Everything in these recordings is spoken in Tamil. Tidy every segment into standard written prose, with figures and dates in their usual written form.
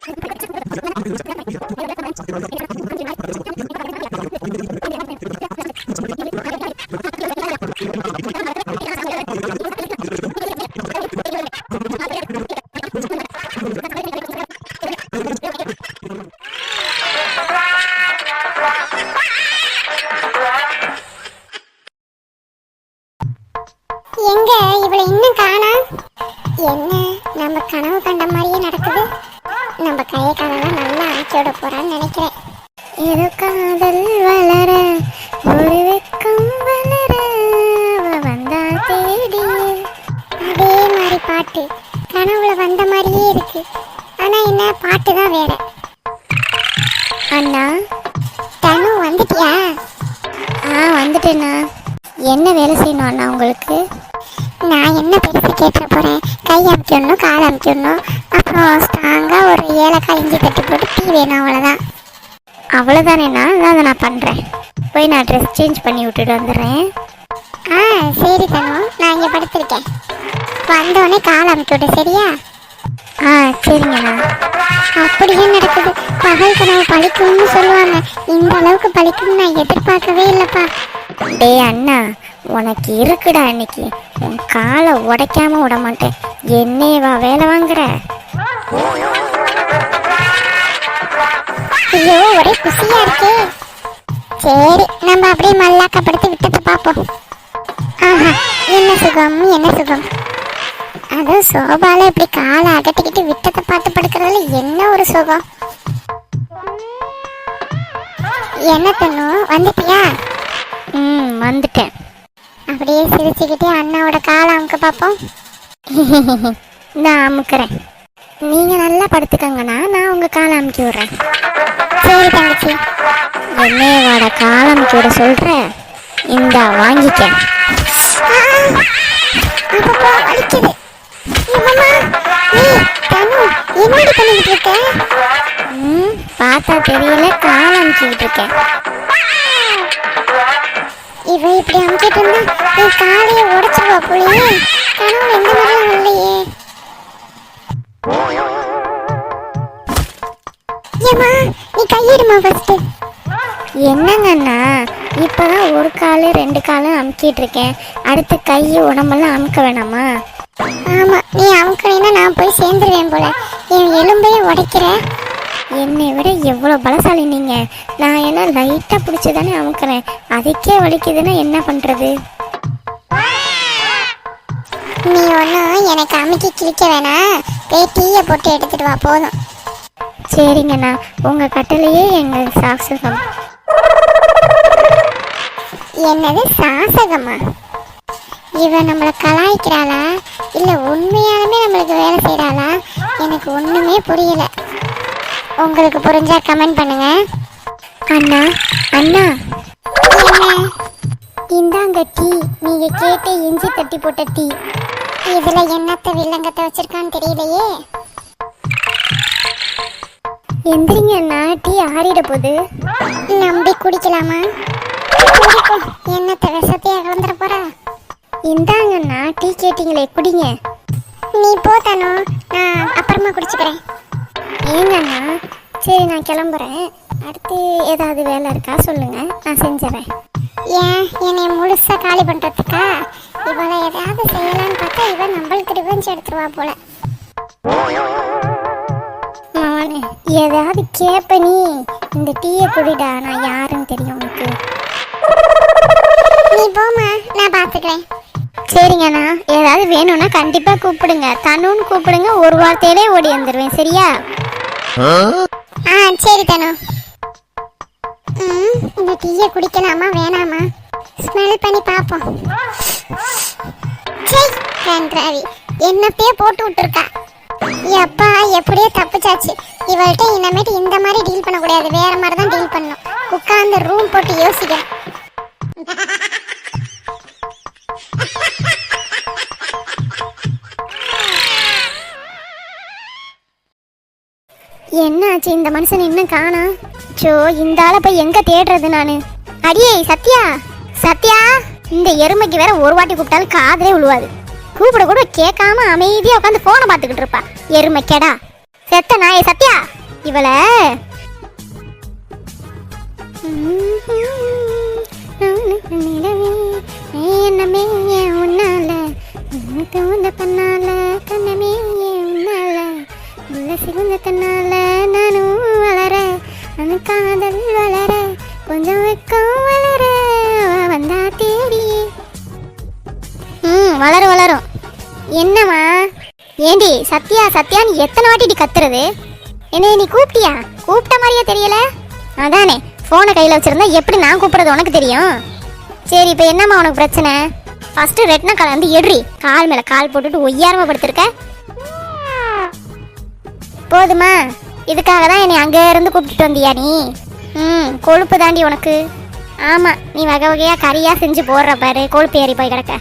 எங்க இவளை இன்னும் காணா? என்ன நம்ம கனவு கண்ட மாதிரியே நடக்குது. நம்ம கையை காலெல்லாம் நல்லா அணைச்சோட போறான்னு நினைக்கிறேன். ஏதோ காதல் வளர ஒரு வெக்கம் வளர வந்தா தேடி அதே மாதிரி பாட்டு கனவுல வந்த மாதிரியே இருக்கு. ஆனா என்ன பாட்டு தான் வேற. அண்ணா தனு வந்துட்டியா? வந்துட்டேண்ணா. என்ன வேலை செய்யணும் அண்ணா உங்களுக்கு? நான் என்ன பெருசு கேட்ட போகிறேன். கை அமுக்கிடணும், கால் அமுக்கிடணும், அப்புறம் ஸ்ட்ராங்காக ஒரு ஏலக்காய் இஞ்சி தட்டி போட்டு டீ வேணும், அவ்வளோதான். அவ்வளோதானேண்ணா? அதை நான் பண்ணுறேன். போய் நான் ட்ரெஸ் சேஞ்ச் பண்ணி விட்டுட்டு வந்துடுறேன். சரி தனு, நான் இங்கே படுத்திருக்கேன். வந்தோடனே கால் அமுக்கி விட்டு சரியா? சரிங்கண்ணா. அப்படியே நடக்குது. பகல் கனவு பழிக்கும்னு சொல்லுவாங்க. இந்த அளவுக்கு பழிக்கும்னு நான் எதிர்பார்க்கவே இல்லைப்பா. டேய் அண்ணா, உனக்கு இருக்குடா இன்னைக்கு. உன் காலை உடைக்காம விட மாட்டேன். என்னேவா வேலை வாங்குற? ஐயோ, ஒரே குசியா இருக்கே. சரி, நம்ம அப்படியே மல்லாக்கப்படுத்தி விட்டத்தை பார்ப்போம். என்ன சுகம், என்ன சுகம். அதுவும் சோபால இப்படி காலை அகட்டிக்கிட்டு விட்டத்தை பார்த்து படுக்கிறதுல என்ன ஒரு சுகம். என்ன தண்ணு, வந்துட்டியா? வந்துட்டேன். அப்படியே சிரிச்சுக்கிட்டே அண்ணாவோட காலை அமுக்க பார்ப்போம். நான் அமுக்கிறேன். நீங்க நல்லா படுத்துக்கங்கண்ணா, நான் உங்க காலை அமுக்கி விடுறேன். சரி தங்கச்சி. என்னையோட காலை அமுக்கி விட சொல்றேன். இந்தா வாங்கிக்க. வலிக்குது. என்னடி பண்ணிக்கிட்டு இருக்க? பார்த்தா தெரியல, காலை அமுக்கிட்டு இருக்கேன். இவ இப்படி அமுக்கிட்டு இருந்தா என் காலையை உடைச்சிருவா போலயே. கனவு எந்த மாதிரியும் இல்லையே. ஏமா, நீ கையிடுமா ஃபர்ஸ்ட். என்னங்கண்ணா, இப்பதான் ஒரு காலு 2 காலும் அமுக்கிட்டு இருக்கேன். அடுத்து கை உடம்பெல்லாம் அமுக்க வேணாமா? ஆமா, நீ அமுக்கினா நான் போய் சேர்ந்துருவேன் போல. என் எலும்பையே உடைக்கிற. என்னை விட எவ்வளோ பலசாலி நீங்க. நான் என்ன லைட்டாக பிடிச்சி தானே அமுக்கிறேன். அதுக்கே வலிக்குதுன்னா என்ன பண்ணுறது? நீ ஒன்றும் எனக்கு அமுக்கி கிழிக்க வேணாம். போய் டீயை போட்டு எடுத்துட்டு வா, போதும். சரிங்கண்ணா, உங்கள் கட்டளையே எங்கள் சாசகம். என்னது சாசகமா? இவன் நம்மளை கலாய்க்கிறாளா இல்லை உண்மையாலுமே நம்மளுக்கு வேலை செய்கிறாளா? எனக்கு ஒன்றுமே புரியல. உங்களுக்கு புரிஞ்சா கமெண்ட் பண்ணுங்க. அண்ணா அண்ணா, என்ன? இந்தாங்க டீ. நீங்க கேட்ட இஞ்சி தட்டி போட்ட டீ. இதுல என்னத்த வில்லங்கத்தை வச்சிருக்கான்னு தெரியலையே. எந்திரிங்க அண்ணா, டீ ஆறிட போகுது. நம்பி குடிக்கலாமா? என்னத்த விஷத்தையா கலந்துட போறா? இந்தாங்க அண்ணா, டீ கேட்டீங்களே, குடிங்க. நீ போத்தானோ, நான் அப்புறமா குடிச்சுக்கிறேன். ஏங்கண்ணா, சரி நான் கிளம்புறேன். அடுத்து ஏதாவது வேலை இருக்கா சொல்லுங்க, நான் செஞ்சிடறேன். ஏன் என்னை முழுசா காலி பண்றதுக்கா? இவளை ஏதாவது செய்யலான்னு பார்த்தா இவன் நம்மளுக்கு ரிவெஞ்ச் எடுத்துருவா போல. மவனே, ஏதாவது கேப்ப நீ. இந்த டீயை குடிடா, நான் யாருன்னு தெரியும் உனக்கு. நீ போமா, நான் பார்த்துக்கிறேன். சரிங்கண்ணா, ஏதாவது வேணும்னா கண்டிப்பா கூப்பிடுங்க. தனுன்னு கூப்பிடுங்க, ஒரு வார்த்தையிலே ஓடி வந்துடுவேன், சரியா? சரி தனு. இந்த டீயை குடிக்கலாமா வேணாமா? ஸ்மெல் பண்ணி பார்ப்போம். என்னப்பே போட்டு விட்டுருக்கா. எப்பா எப்படியோ தப்புச்சாச்சு. இவள்கிட்ட இனிமேட்டு இந்த மாதிரி டீல் பண்ணக்கூடாது, வேற மாதிரி தான் டீல் பண்ணணும். உட்காந்து ரூம் போட்டு யோசிக்கிறேன். என்னாச்சு, இந்த மனுஷன் இன்னும் காணா? சோ, இந்த ஆளை போய் எங்க தேடுறது நானு? அடியே சத்யா, சத்யா, இந்த எருமைக்கு வேற ஒரு வாட்டி கூப்பிட்டாலும் காதலே விழுவாது. கூப்பிட கூட கேட்காம அமைதியா உட்காந்து போனை பார்த்துக்கிட்டு இருப்பா. எருமை கெடா, செத்த நாயே சத்யா. இவளை என்னமே உன்னால உந்த பண்ணால கண்ணமே உன்னால உள்ள சிகுந்த தன்னால நானும் வளர அந்த காதல் வளர கொஞ்சம் வெக்கம் வளர வந்தா தேடி வளரும் வளரும். என்னம்மா ஏண்டி சத்யா சத்யான்னு எத்தனை வாட்டிடி கத்துறது? என்ன நீ கூப்பிட்டியா? கூப்பிட்ட மாதிரியே தெரியல. அதானே ஃபோனை கையில் வச்சிருந்தா எப்படி நான் கூப்பிட்றது உனக்கு தெரியும்? சரி இப்போ என்னம்மா உனக்கு பிரச்சனை? ஃபஸ்ட்டு ரெட்னா காலை வந்து எடுறி. கால் மேலே கால் போட்டுட்டு ஒய்யாரமாக படுத்திருக்க. போதுமா? இதுக்காக தான் என்னை அங்கே இருந்து கூப்பிட்டுட்டு வந்தியா நீ? கொழுப்பு தாண்டி உனக்கு. ஆமாம், நீ வகை வகையாக கறியாக செஞ்சு போடுற பாரு, கொழுப்பு ஏறி போய் கிடக்க.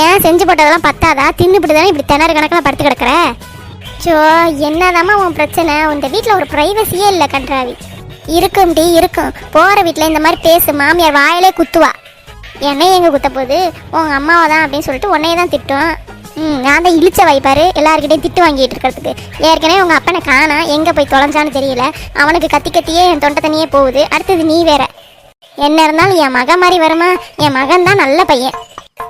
ஏன் செஞ்சு போட்டதெல்லாம் பத்தாதா? தின்னுபிட்டு தானே இப்படி திணறு கணக்கில் படுத்து கிடக்குற? சோ என்னதாம்மா உன் பிரச்சனை? உன் வீட்டில் ஒரு ப்ரைவசியே இல்லை கன்றாவி. இருக்கும்டி இருக்கும். போகிற வீட்டில் இந்த மாதிரி பேசு, மாமியார் வாயிலே குத்துவா. என்னையே எங்கே குத்த போகுது? உங்கள் அம்மாவை தான் அப்படின்னு சொல்லிட்டு உன்னையே தான் திட்டும். நான் தான் இழிச்ச வைப்பாரு எல்லாருக்கிட்டையும் திட்டு வாங்கிட்டு இருக்கிறதுக்கு. ஏற்கனவே உங்கள் அப்பனை காணா, எங்கே போய் தொலைஞ்சான்னு தெரியல. அவனுக்கு கத்தி கத்தியே என் தொண்டை தண்ணியே போகுது. அடுத்தது நீ வேற. என்ன இருந்தாலும் என் மகன் மாதிரி வருமா? என் மகன் தான் நல்ல பையன்.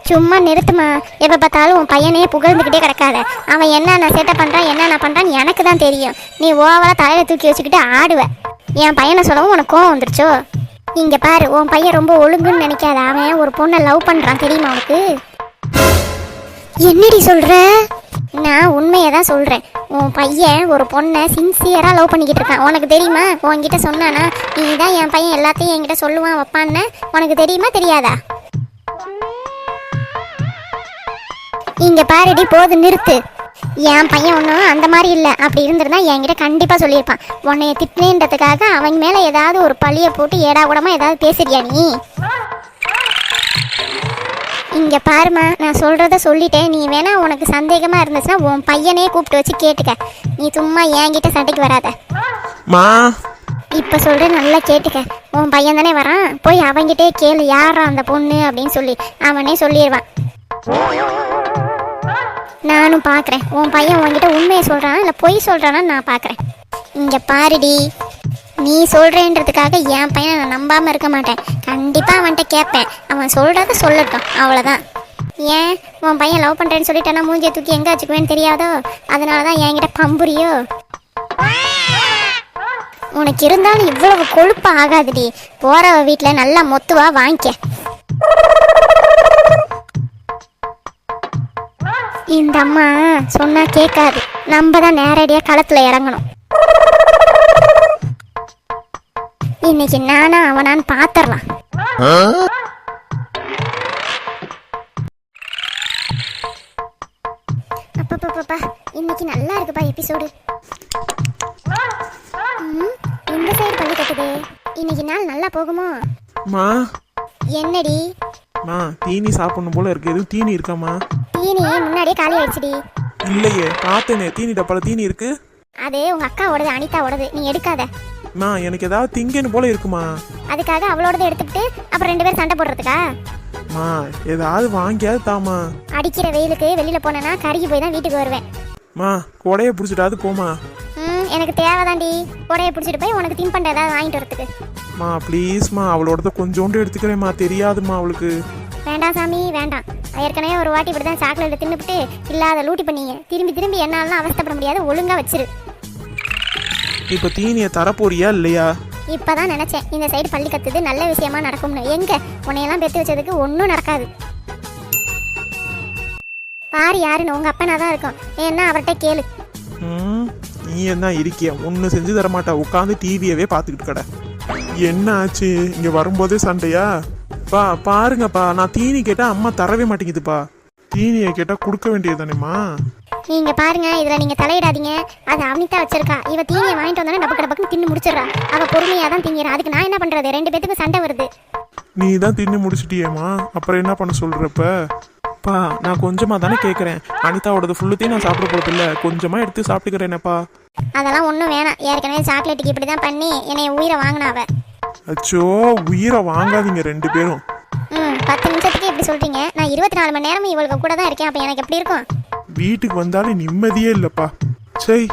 சும்மா நிறுத்துமா. எப்போ பார்த்தாலும் உன் பையனையே புகழ்ந்துக்கிட்டே கிடக்காத. அவன் என்னென்ன சேட்டை பண்ணுறான் என்னென்ன பண்ணுறான்னு எனக்கு தான் தெரியும். நீ ஓவராக தலையில் தூக்கி வச்சுக்கிட்டு ஆடுவ. என் பையனை சொல்லவும் உனக்கு கோவம் வந்துருச்சோ? இங்கே பாரு, உன் பையன் ரொம்ப ஒழுங்குன்னு நினைக்காத. அவன் ஒரு பொண்ணை லவ் பண்ணுறான் தெரியுமா உனக்கு? என்னடி சொல்கிற? நான் உண்மையை தான் சொல்கிறேன். உன் பையன் ஒரு பொண்ணை சின்சியராக லவ் பண்ணிக்கிட்டு இருக்கான். உனக்கு தெரியுமா? உன்கிட்ட சொன்னானா நீ தான் என் பையன் எல்லாத்தையும் என்கிட்ட சொல்லுவான் வைப்பான்னு? உனக்கு தெரியுமா தெரியாதா? இங்கே பாருடி, போது நிறுத்து. என் பையன் ஒன்றும் அந்த மாதிரி இல்லை. அப்படி இருந்திருந்தா என்கிட்ட கண்டிப்பாக சொல்லியிருப்பான். உன்னைய திட்டினேன்றதுக்காக அவன் மேலே ஏதாவது ஒரு பழியை போட்டு ஏடா கூடமா ஏதாவது பேசுறியா நீ? இங்கே பாருமா, நான் சொல்கிறத சொல்லிட்டேன். நீ வேணா உனக்கு சந்தேகமாக இருந்துச்சுன்னா உன் பையனே கூப்பிட்டு வச்சு கேட்டுக்க. நீ சும்மா என்கிட்ட சண்டைக்கு வராத. இப்போ சொல்கிறேன், நல்லா கேட்டுக்க. உன் பையன் தானே வரான், போய் அவன்கிட்டே கேளு யாரா அந்த பொண்ணு அப்படின்னு சொல்லி. அவனே சொல்லிடுவான். நானும் பார்க்குறேன் உன் பையன் உன்கிட்ட உண்மையை சொல்கிறானா இல்லை பொய் சொல்கிறானா நான் பார்க்குறேன். இங்கே பாருடி, நீ சொல்கிறேன்றதுக்காக என் பையனை நான் நம்பாமல் இருக்க மாட்டேன். கண்டிப்பாக அவன்கிட்ட கேட்பேன். அவன் சொல்கிறத சொல்லட்டும், அவ்வளோதான். ஏன் உன் பையன் லவ் பண்ணுறேன்னு சொல்லிட்டேன்னா மூஞ்சியை தூக்கி எங்கே வச்சுக்குவேன்னு தெரியாதோ? அதனால தான் என்கிட்ட பம்புரியோ? உனக்கு இருந்தாலும் இவ்வளவு கொழுப்பு ஆகாதுடி. போகிற வீட்டில் நல்லா மொத்துவா வாங்கிக்க. இந்த அம்மா சொன்னா கேட்காது. நம்ம தான் நேரடியாக களத்துல இறங்கணும். இன்னைக்கு நானா அவனான்னு பாத்திரலாம். அப்பப்பா, இன்னைக்கு நல்லா இருக்குப்பா எபிசோடு. இந்த சைடு பள்ளி கட்டுது. இன்னைக்கு நாள் நல்லா போகுமோ? என்னடி? தீனி சாப்பிடணும் போல இருக்கு. எதுவும் தீனி இருக்காமா? தீனி முன்னாடியே காலி ஆயிடுச்சுடி. இல்லையே, பார்த்தேனே தீனி டப்பால தீனி இருக்கு. அது உங்க அக்காவோடது, அனிதாவோடது. நீ எடுக்காத. எனக்கு ஏதாவது திங்கன்னு போல இருக்குமா? அதுக்காக அவளோடது எடுத்துக்கிட்டு அப்புறம் 2 பேரும் சண்டை போடுறதுக்கா? ஏதாவது வாங்கியாவது தாமா. அடிக்கிற வெயிலுக்கு வெளியில போனேன்னா கருகி போய் தான் வீட்டுக்கு வருவேன். கொடைய பிடிச்சிட்டாது போமா. எனக்கு தேவைதாண்டி. கொடைய பிடிச்சிட்டு போய் உனக்கு தின் பண்ண ஏதாவது வாங்கிட்டு வரதுக்கு. ப்ளீஸ்மா, அவளோடத கொஞ்சோண்டு எடுத்துக்கிறேம்மா. தெரியாதுமா அவளுக்கு. வேண்டாம் சாமி வேண்டாம். ஏற்கனவே ஒரு வாட்டி இப்படி தான் சாக்லேட் தின்னுபிட்டு இல்லாத லூட்டி பண்ணீங்க. திரும்பி என்னாலும் அவஸ்தப்பட முடியாது. ஒழுங்கா வச்சிரு. இப்ப தீனியை தரப்போறியா இல்லையா? இப்பதான் நினைச்சேன் இந்த சைடு பள்ளி கத்துது நல்ல விஷயமா நடக்கும்னு. எங்க உன்னையெல்லாம் பெற்று வச்சதுக்கு ஒன்றும் நடக்காது. பாரு யாருன்னு உங்க அப்பனா தான் இருக்கும். ஏன்னா அவர்கிட்ட கேளு. நீ என்ன இருக்கிய? ஒன்னு செஞ்சு தர மாட்டா. உட்காந்து டிவியவே பாத்துக்கிட்டு கடை. என்ன ஆச்சு? இங்க வரும்போதே சண்டையா? பாருங்கப்பா, நான் தீனி கேட்டா அம்மா தரவே மாட்டேங்குதுப்பா. தீனியை கேட்டா கொடுக்க வேண்டியது தானேம்மா. நீங்க பாருங்க, இதுல நீங்க தலையிடாதீங்க. அது அனிதா வச்சிருக்கா. இவ தீனியை வாங்கிட்டு வந்தானே டபக்கு டபக்கு தின்னு முடிச்சிடறா. அவ பொறுமையா தான் திங்கிறா. அதுக்கு நான் என்ன பண்றது? 2 பேத்துக்கு சண்டை வருது. நீ தான் தின்னு முடிச்சிட்டியேம்மா, அப்புறம் என்ன பண்ண சொல்றப்ப? நான் கொஞ்சமா தானே கேட்கறேன். அனிதாவோடது ஃபுல்லுத்தையும் நான் சாப்பிட போறது இல்ல, கொஞ்சமா எடுத்து சாப்பிட்டுக்கிறேனப்பா. அதெல்லாம் ஒன்றும் வேணாம். ஏற்கனவே சாக்லேட்டுக்கு இப்படி தான் பண்ணி என்னை உயிரை வாங்கினாவ. அச்சோ, உயிரை வாங்காதீங்க 2 பேரும். 10 நிமிஷத்துக்கு எப்படி சொல்றீங்க? நான் 24 மணி நேரமும் இவளுக்கு கூட தான் இருக்கேன். அப்போ எனக்கு எப்படி இருக்கும்? வீட்டுக்கு வந்தாலும் நிம்மதியே இல்லப்பா. சரி,